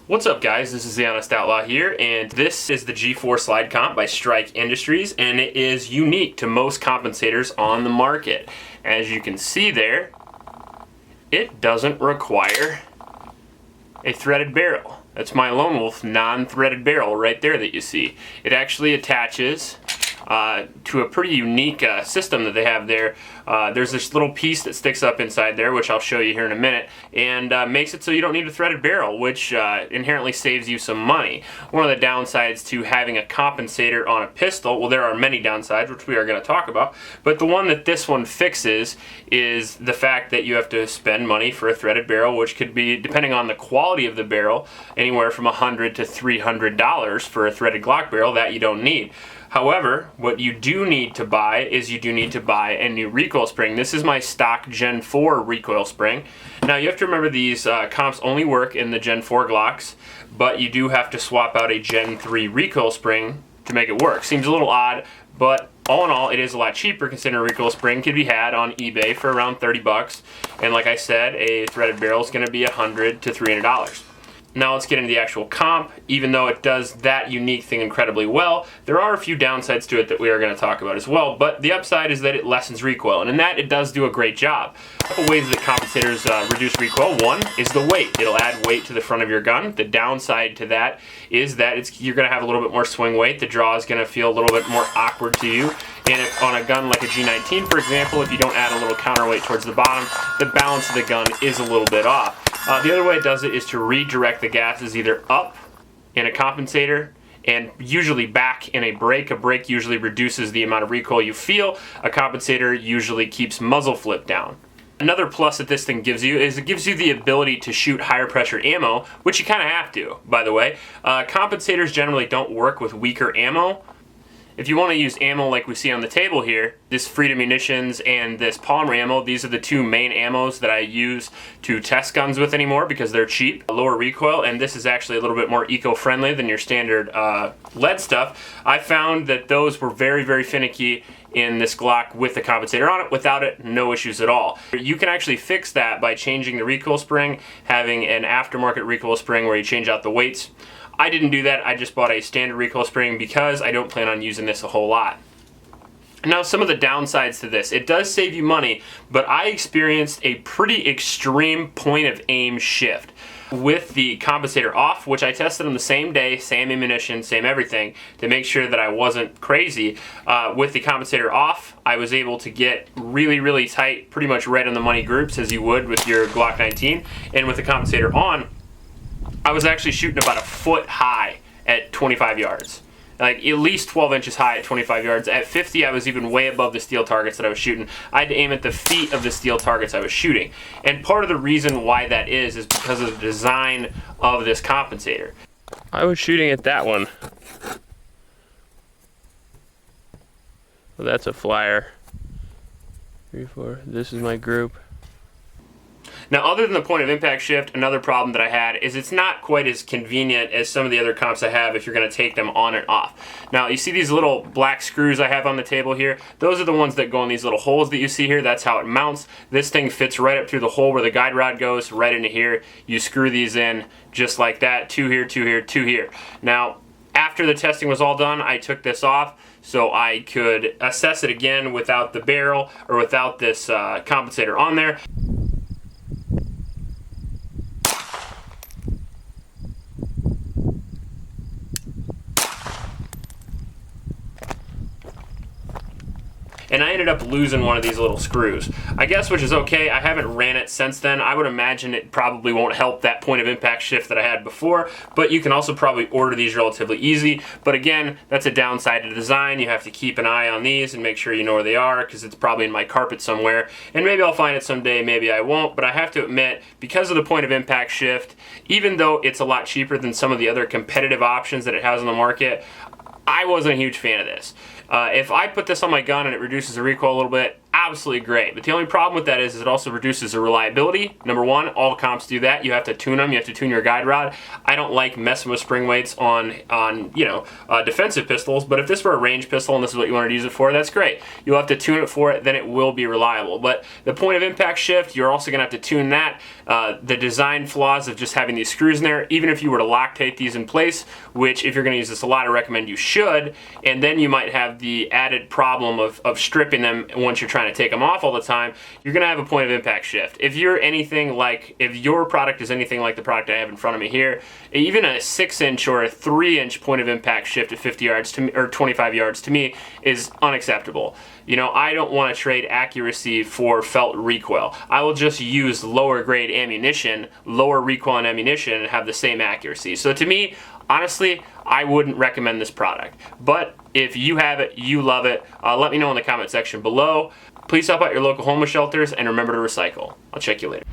What's up, guys? This is the Honest Outlaw here, and this is the G4 Slide Comp by Strike Industries, and it is unique to most compensators on the market. As you can see there, it doesn't require a threaded barrel. That's my Lone Wolf non-threaded barrel right there that you see. It actually attaches to a pretty unique system that they have there. There's this little piece that sticks up inside there, which I'll show you here in a minute, and makes it so you don't need a threaded barrel, which inherently saves you some money. One of the downsides to having a compensator on a pistol, well, there are many downsides, which we are going to talk about, but the one that this one fixes is the fact that you have to spend money for a threaded barrel, which could be, depending on the quality of the barrel, anywhere from $100 to $300 for a threaded Glock barrel that you don't need. However, what you do need to buy is you do need to buy a new recoil spring. This is my stock Gen 4 recoil spring. Now you have to remember these comps only work in the Gen 4 Glocks, but you do have to swap out a Gen 3 recoil spring to make it work. Seems a little odd, but all in all, it is a lot cheaper considering a recoil spring can be had on eBay for around 30 bucks. And like I said, a threaded barrel is going to be $100 to $300. Now let's get into the actual comp. Even though it does that unique thing incredibly well, there are a few downsides to it that we are going to talk about as well, but the upside is that it lessens recoil, and in that it does do a great job. A couple ways that compensators reduce recoil. One is the weight. It'll add weight to the front of your gun. The downside to that is that you're going to have a little bit more swing weight. The draw is going to feel a little bit more awkward to you. And if on a gun like a G19, for example, if you don't add a little counterweight towards the bottom, the balance of the gun is a little bit off. The other way it does it is to redirect the gases either up in a compensator and usually back in a brake. A brake usually reduces the amount of recoil you feel. A compensator usually keeps muzzle flip down. Another plus that this thing gives you is it gives you the ability to shoot higher pressure ammo, which you kind of have to, by the way. Compensators generally don't work with weaker ammo. If you want to use ammo like we see on the table here, this Freedom Munitions and this Polymer ammo, these are the two main ammos that I use to test guns with anymore because they're cheap, lower recoil, and this is actually a little bit more eco-friendly than your standard lead stuff. I found that those were very, very finicky in this Glock with the compensator on it. Without it, no issues at all. You can actually fix that by changing the recoil spring, having an aftermarket recoil spring where you change out the weights. I didn't do that. I just bought a standard recoil spring because I don't plan on using this a whole lot. Now, some of the downsides to this. It does save you money, but I experienced a pretty extreme point of aim shift with the compensator off, which I tested on the same day, same ammunition, same everything, to make sure that I wasn't crazy. With the compensator off, I was able to get really, really tight, pretty much right on the money groups as you would with your Glock 19. And with the compensator on, I was actually shooting about a foot high at 25 yards. Like at least 12 inches high at 25 yards. At 50, I was even way above the steel targets that I was shooting. I had to aim at the feet of the steel targets I was shooting. And part of the reason why that is because of the design of this compensator. I was shooting at that one. Well, that's a flyer. 3, 4. This is my group. Now, other than the point of impact shift, another problem that I had is it's not quite as convenient as some of the other comps I have if you're going to take them on and off. Now, you see these little black screws I have on the table here? Those are the ones that go in these little holes that you see here. That's how it mounts. This thing fits right up through the hole where the guide rod goes, right into here. You screw these in just like that. 2 here, 2 here, 2 here. Now, after the testing was all done, I took this off so I could assess it again without the barrel or without this compensator on there. And I ended up losing one of these little screws. I guess, which is okay. I haven't ran it since then. I would imagine it probably won't help that point of impact shift that I had before, but you can also probably order these relatively easy. But again, that's a downside to the design. You have to keep an eye on these and make sure you know where they are because it's probably in my carpet somewhere. And maybe I'll find it someday, maybe I won't, but I have to admit, because of the point of impact shift, even though it's a lot cheaper than some of the other competitive options that it has on the market, I wasn't a huge fan of this. If I put this on my gun and it reduces the recoil a little bit, absolutely great. But the only problem with that is it also reduces the reliability. Number one, all comps do that. You have to tune them. You have to tune your guide rod. I don't like messing with spring weights on defensive pistols, but if this were a range pistol and this is what you wanted to use it for, that's great. You'll have to tune it for it, then it will be reliable. But the point of impact shift, you're also going to have to tune that. The design flaws of just having these screws in there, even if you were to Loctite these in place, which if you're going to use this a lot, I recommend you should, and then you might have the added problem of stripping them once you're trying to take them off all the time, you're going to have a point of impact shift. If your product is anything like the product I have in front of me here, even a 6-inch or a 3-inch point of impact shift at 50 yards to me, or 25 yards to me, is unacceptable. You know, I don't want to trade accuracy for felt recoil. I will just use lower grade ammunition, lower recoil and ammunition, and have the same accuracy. So to me, honestly, I wouldn't recommend this product. But if you have it, you love it, let me know in the comment section below. Please help out your local homeless shelters and remember to recycle. I'll check you later.